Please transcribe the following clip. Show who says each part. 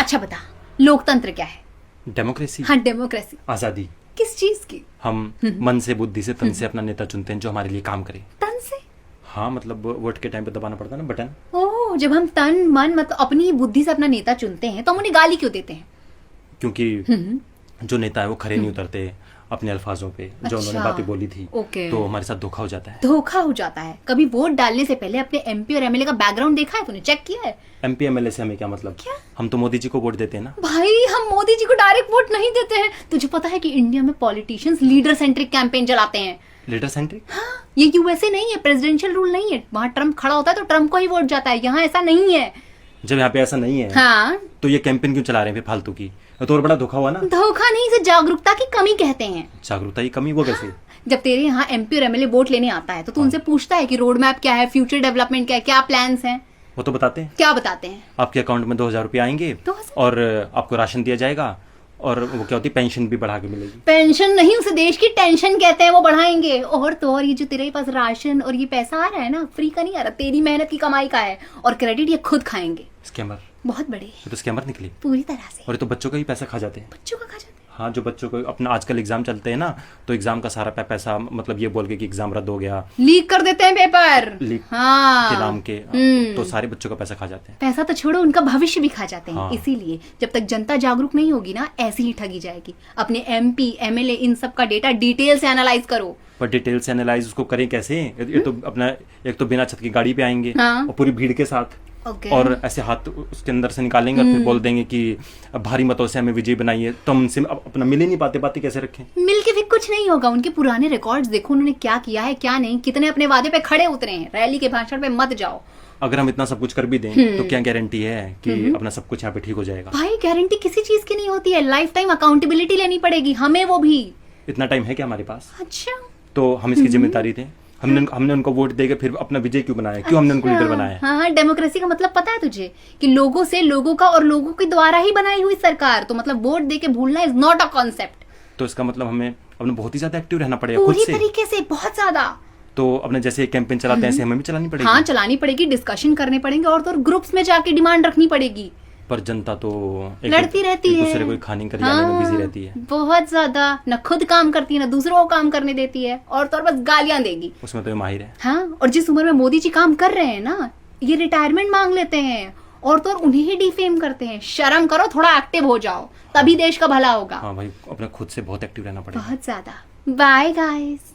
Speaker 1: अच्छा बता, लोकतंत्र क्या है?
Speaker 2: डेमोक्रेसी।
Speaker 1: हाँ, डेमोक्रेसी।
Speaker 2: आजादी।
Speaker 1: किस चीज की?
Speaker 2: हम मन से, बुद्धि से, तन से अपना नेता चुनते हैं जो हमारे लिए काम करे।
Speaker 1: तन से?
Speaker 2: हाँ, मतलब वोट के टाइम पे दबाना पड़ता है ना बटन।
Speaker 1: ओह, जब हम तन मन मतलब अपनी बुद्धि से अपना नेता चुनते हैं तो हम उन्हें गाली क्यों देते हैं?
Speaker 2: क्योंकि जो नेता है वो खरे नहीं उतरते अपने अल्फाजों पे, जो उन्होंने
Speaker 1: अच्छा।
Speaker 2: बातें बोली थी।
Speaker 1: ओके।
Speaker 2: तो हमारे साथ धोखा हो जाता है।
Speaker 1: धोखा हो जाता है। कभी वोट डालने से पहले अपने एमपी और एमएलए का बैकग्राउंड देखा है तूने? चेक किया है?
Speaker 2: एमपी एमएलए से हमें क्या मतलब?
Speaker 1: क्या?
Speaker 2: हम तो मोदी जी को वोट देते हैं ना।
Speaker 1: भाई, हम मोदी जी को डायरेक्ट वोट नहीं देते हैं। तुझे पता है कि इंडिया में पॉलिटिशियंस लीडर सेंट्रिक कैंपेन चलाते हैं?
Speaker 2: Leader centric?
Speaker 1: हाँ, ये यूएसए नहीं है, प्रेसिडेंशियल रूल नहीं है। वहाँ ट्रम्प खड़ा होता है तो ट्रम्प को ही वोट जाता है। यहाँ ऐसा नहीं है।
Speaker 2: जब यहाँ पे ऐसा नहीं है
Speaker 1: हाँ,
Speaker 2: तो ये कैंपेन क्यों चला रहे हैं फिर फालतू की? तो और बड़ा धोखा हुआ ना।
Speaker 1: धोखा नहीं, इसे जागरूकता की कमी कहते हैं।
Speaker 2: जागरूकता की कमी? वो कैसे?
Speaker 1: जब तेरे यहाँ एमपी और एमएलए वोट लेने आता है तो तू उनसे पूछता है कि रोड मैप क्या है, फ्यूचर डेवलपमेंट क्या है, क्या प्लान्स हैं?
Speaker 2: वो तो बताते हैं।
Speaker 1: क्या बताते हैं?
Speaker 2: आपके अकाउंट में 2,000 रुपये आएंगे
Speaker 1: 2,000?
Speaker 2: और आपको राशन दिया जाएगा, और वो क्या होती है, पेंशन भी बढ़ा के मिलेगी।
Speaker 1: पेंशन नहीं, उसे देश की टेंशन कहते हैं, वो बढ़ाएंगे। और तो और ये जो तेरे पास राशन और ये पैसा आ रहा है ना, फ्री का नहीं आ रहा, तेरी मेहनत की कमाई का है। और क्रेडिट ये खुद खाएंगे।
Speaker 2: स्कैमर।
Speaker 1: बहुत बड़े।
Speaker 2: ये तो स्कैमर निकले
Speaker 1: पूरी तरह से।
Speaker 2: और ये तो बच्चों का ही पैसा खा जाते हैं।
Speaker 1: बच्चों का खा जाते हैं।
Speaker 2: हाँ, जो बच्चों को अपना आजकल एग्जाम चलते हैं ना, तो एग्जाम का सारा पैसा मतलब ये बोल के कि एग्जाम रद्द हो गया,
Speaker 1: लीक कर देते हैं पेपर।
Speaker 2: लीक
Speaker 1: हाँ,
Speaker 2: के नाम के, तो सारे बच्चों का पैसा खा जाते हैं।
Speaker 1: पैसा तो छोड़ो, उनका भविष्य भी खा जाते हैं।
Speaker 2: हाँ।
Speaker 1: इसीलिए जब तक जनता जागरूक नहीं होगी ना, ऐसी ही ठगी जाएगी। अपने एमपी एमएलए इन सब का डेटा डिटेल से एनालाइज करो।
Speaker 2: पर डिटेल से एनालाइज उसको करें कैसे? ये तो अपना एक तो बिना छत की गाड़ी पे आएंगे
Speaker 1: हाँ।
Speaker 2: और पूरी भीड़ के साथ,
Speaker 1: ओके।
Speaker 2: और ऐसे हाथ उसके अंदर से निकालेंगे और फिर बोल देंगे कि भारी मतों से हमें विजय बनाइए। तो हम उनसे अपना मिल ही नहीं पाते, बातें कैसे रखें?
Speaker 1: मिलके भी कुछ नहीं होगा। उनके पुराने रिकॉर्ड्स देखो, उन्होंने क्या किया है क्या नहीं, कितने अपने वादे पे खड़े उतरे हैं। रैली के भाषण पे मत जाओ।
Speaker 2: अगर हम इतना सब कुछ कर भी दें तो क्या गारंटी है कि अपना सब कुछ यहाँ पे ठीक हो जाएगा?
Speaker 1: भाई, गारंटी किसी चीज की नहीं होती है। लाइफ टाइम अकाउंटेबिलिटी लेनी पड़ेगी हमें, वो भी।
Speaker 2: इतना टाइम है क्या हमारे पास?
Speaker 1: अच्छा,
Speaker 2: तो हम इसकी जिम्मेदारी थे। हमने उनको वोट देकर फिर अपना विजय क्यों बनाया? क्यों हमने उनको लीडर बनाया?
Speaker 1: हाँ हाँ, डेमोक्रेसी का मतलब पता है तुझे? कि लोगों से, लोगों का और लोगों के द्वारा ही बनाई हुई सरकार। तो मतलब वोट दे के भूलना इज नॉट अ कॉन्सेप्ट।
Speaker 2: तो इसका मतलब हमें अपने बहुत ही ज्यादा एक्टिव रहना पड़ेगा खुद
Speaker 1: पूरी
Speaker 2: से।
Speaker 1: तरीके से, बहुत ज्यादा।
Speaker 2: तो अपने जैसे कैंपेन चलाते हैं ऐसे हमें भी चलानी पड़ेगी।
Speaker 1: हाँ, चलानी पड़ेगी, डिस्कशन करने पड़ेंगे और तो और ग्रुप्स में जाके डिमांड रखनी पड़ेगी।
Speaker 2: पर जनता तो
Speaker 1: लड़ती रहती है,
Speaker 2: एक दूसरे को खाने कर जाने में बिजी रहती है।
Speaker 1: बहुत ज्यादा। न खुद काम करती है, न दूसरों को काम करने देती है, और तो और बस गालियां देगी।
Speaker 2: उसमें तो ये माहिर है।
Speaker 1: हाँ, और जिस उम्र में मोदी जी काम कर रहे हैं ना, ये रिटायरमेंट मांग लेते हैं और तो और उन्हें ही डिफेम करते हैं। शर्म करो, थोड़ा एक्टिव हो जाओ, तभी देश का भला होगा।
Speaker 2: हाँ भाई, अपने खुद से बहुत एक्टिव रहना पड़ेगा।
Speaker 1: बहुत ज्यादा। Bye guys.